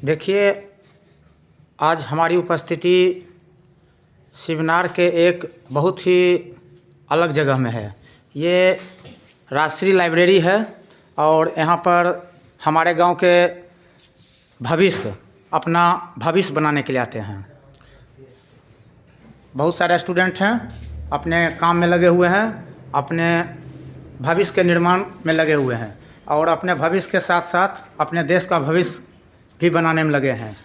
देखिए, आज हमारी उपस्थिति शिवनार के एक बहुत ही अलग जगह में है। ये राष्ट्रीय लाइब्रेरी है और यहाँ पर हमारे गांव के भविष्य अपना भविष्य बनाने के लिए आते हैं। बहुत सारे स्टूडेंट हैं, अपने काम में लगे हुए हैं, अपने भविष्य के निर्माण में लगे हुए हैं और अपने भविष्य के साथ साथ अपने देश का भविष्य भी बनाने में लगे हैं।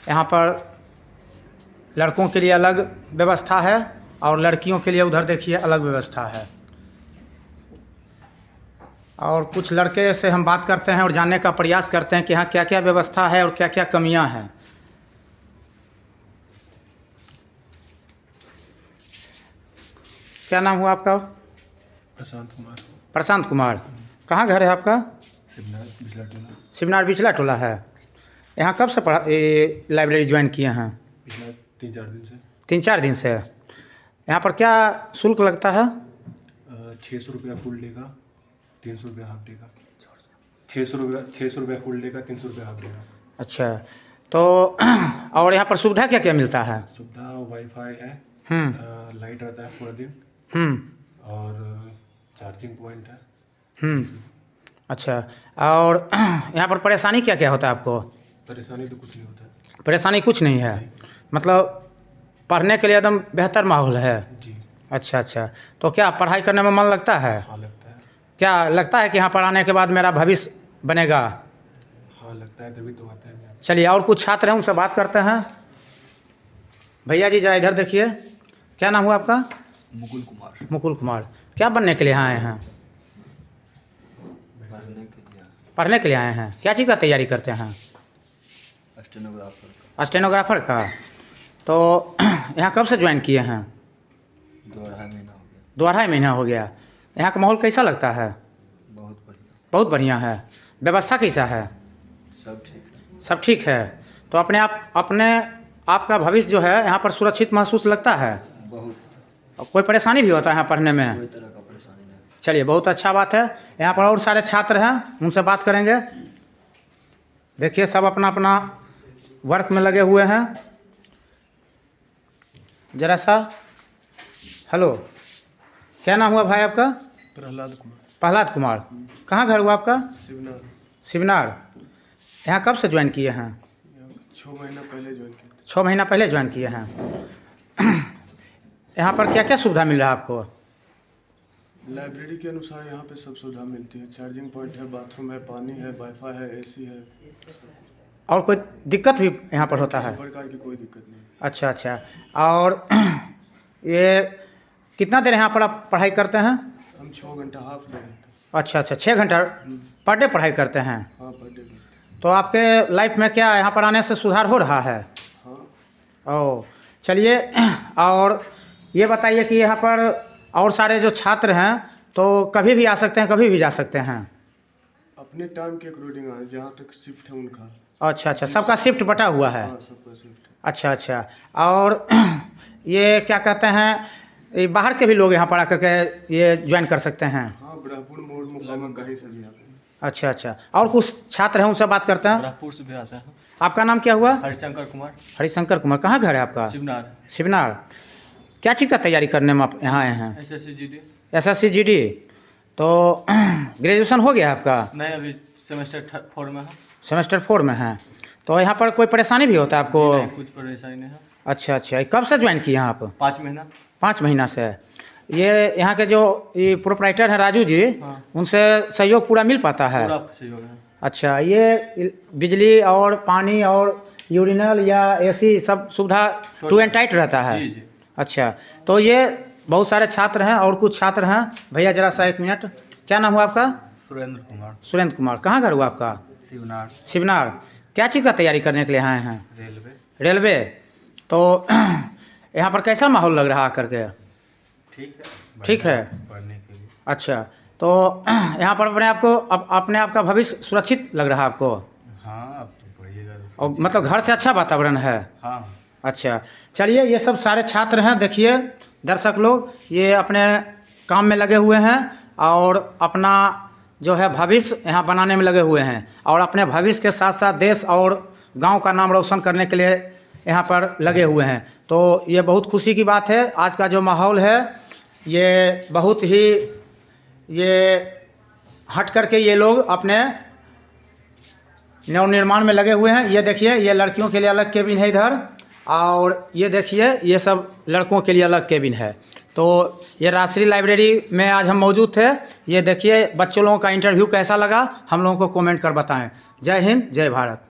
यहाँ पर लड़कों के लिए अलग व्यवस्था है और लड़कियों के लिए उधर देखिए अलग व्यवस्था है। और कुछ लड़के से हम बात करते हैं और जानने का प्रयास करते हैं कि यहाँ क्या क्या व्यवस्था है और क्या क्या कमियाँ हैं। क्या नाम हुआ आपका? प्रशांत कुमार। प्रशांत कुमार। कहाँ घर है आपका? शिवनार बिचला टोला। शिवनार बिचला टोला है। यहाँ कब से लाइब्रेरी ज्वाइन किए हैं? पिछला 3-4 दिन से। 3-4 दिन से। यहाँ पर क्या शुल्क लगता है? 600 रुपया फुल डे का, 300 रुपया हाफ डे का। 600 रुपया फुल डे का, 300 रुपया हाफ डे का। अच्छा, तो और यहाँ पर सुविधा क्या क्या मिलता है? सुविधा वाईफाई है, लाइट रहता है पूरा दिन और चार्जिंग पॉइंट है। अच्छा, और यहाँ पर परेशानी क्या क्या होता है आपको? परेशानी तो कुछ नहीं होता है। परेशानी कुछ नहीं है, मतलब पढ़ने के लिए एकदम बेहतर माहौल है। जी। अच्छा अच्छा, तो क्या पढ़ाई करने में मन लगता है? हाँ लगता है। क्या लगता है कि यहाँ पर आने के बाद मेरा भविष्य बनेगा? हाँ लगता है, तभी तो आता है। चलिए, और कुछ छात्र हैं, उनसे बात करते हैं। भैया जी जरा इधर देखिए, क्या नाम हुआ आपका? मुकुल कुमार। मुकुल कुमार। क्या बनने के लिए आए हैं? पढ़ने के लिए आए हैं। क्या चीज़ का तैयारी करते हैं? स्टेनोग्राफर। स्टेनोग्राफर का। तो यहाँ कब से ज्वाइन किए हैं? 2-2.5 महीना हो गया। 2-2.5 महीना हो गया। यहाँ का माहौल कैसा लगता है? बहुत बढ़िया। बहुत बढ़िया है। व्यवस्था कैसा है? सब ठीक है। सब ठीक है। तो अपने आपका भविष्य जो है यहाँ पर सुरक्षित महसूस लगता है? बहुत। और कोई परेशानी भी होता है यहाँ पढ़ने में? कोई तरह का परेशानी नहीं। चलिए, बहुत अच्छा बात है। यहाँ पर और सारे छात्र हैं, उनसे बात करेंगे। देखिए, सब अपना अपना वर्क में लगे हुए हैं। जरा सा हेलो, क्या नाम हुआ भाई आपका? प्रहलाद कुमार। प्रहलाद कुमार। कहाँ घर हुआ आपका? शिवनार। शिवनार। यहाँ कब से ज्वाइन किए हैं? 6 महीना पहले ज्वाइन किया था। 6 महीना पहले ज्वाइन किए हैं। यहाँ पर क्या क्या सुविधा मिल रहा है आपको? लाइब्रेरी के अनुसार यहाँ पे सब सुविधा मिलती है। चार्जिंग पॉइंट है, बाथरूम है, पानी है, वाईफाई है, एसी है। और कोई दिक्कत भी यहाँ पर होता है? किसी प्रकार की कोई दिक्कत नहीं। अच्छा अच्छा। और ये कितना देर यहाँ पर आप पढ़ाई करते हैं? हम 6 घंटा हाफ डे रहते हैं। अच्छा अच्छा, 6 घंटा पर डे पढ़ाई करते हैं। हाँ पर डे करते हैं। तो आपके लाइफ में क्या यहाँ पर आने से सुधार हो रहा है? हाँ। ओह, चलिए, और ये बताइए कि यहाँ पर और सारे जो छात्र हैं तो कभी भी आ सकते हैं, कभी भी जा सकते हैं? अपने टाइम के अकॉर्डिंग आए, जहाँ तक शिफ्ट है उनका। अच्छा अच्छा, सबका शिफ्ट बटा हुआ है। हाँ सबका शिफ्ट है। अच्छा अच्छा। और ये क्या कहते हैं, ये बाहर के भी लोग यहाँ पर आकर के ये ज्वाइन कर सकते हैं? हाँ, ब्राह्मण मोड़ मुकामा कहीं से भी आते हैं। अच्छा अच्छा। और कुछ छात्र हैं, उनसे बात करते हैं। ब्रह्मपुर से भी आता है। आपका नाम क्या हुआ? हरिशंकर कुमार। हरिशंकर कुमार। कहाँ घर है आपका? शिवनार। शिवनार। क्या चीज़ का तैयारी करने में आप यहाँ आए हैं? SSC GD। SSC GD। तो ग्रेजुएशन हो गया आपका? नहीं, अभी सेमेस्टर 4 में है। सेमेस्टर 4 में है। तो यहाँ पर कोई परेशानी भी होता है आपको? नहीं, कुछ परेशानी नहीं है। अच्छा अच्छा। कब से ज्वाइन किए हैं आप? 5 महीना। 5 महीना से। ये यहाँ के जो ये प्रोप्राइटर हैं राजू जी, हाँ। उनसे सहयोग पूरा मिल पाता है? पूरा सहयोग है। अच्छा, ये बिजली और पानी और यूरिनल या AC सब सुविधा टू एंड टाइट रहता है? जी जी। अच्छा, तो ये बहुत सारे छात्र हैं और कुछ छात्र हैं। भैया जरा सा 1 मिनट, क्या नाम हुआ आपका? सुरेंद्र कुमार। सुरेंद्र कुमार। कहाँ घर हुआ आपका? शिवनार। शिवनार। क्या चीज़ का तैयारी करने के लिए आए हैं? रेलवे। रेलवे। तो यहाँ पर कैसा माहौल लग रहा है करके? ठीक है। ठीक है। पढ़ने के लिए। अच्छा, तो यहाँ पर अपने आप का भविष्य सुरक्षित लग रहा है आपको? हाँ, अब तो पढ़िएगा। और मतलब घर से अच्छा वातावरण है? हाँ। अच्छा, चलिए, ये सब सारे छात्र हैं। देखिए दर्शक लोग, ये अपने काम में लगे हुए हैं और अपना जो है भविष्य यहाँ बनाने में लगे हुए हैं और अपने भविष्य के साथ साथ देश और गांव का नाम रोशन करने के लिए यहाँ पर लगे हुए हैं। तो ये बहुत खुशी की बात है। आज का जो माहौल है ये बहुत ही ये हट करके ये लोग अपने नवनिर्माण में लगे हुए हैं। ये देखिए, ये लड़कियों के लिए अलग केबिन है इधर, और ये देखिए ये सब लड़कों के लिए अलग केबिन है। तो ये राजश्री लाइब्रेरी में आज हम मौजूद थे। ये देखिए बच्चों लोगों का इंटरव्यू कैसा लगा, हम लोगों को कमेंट कर बताएं। जय हिंद, जय भारत।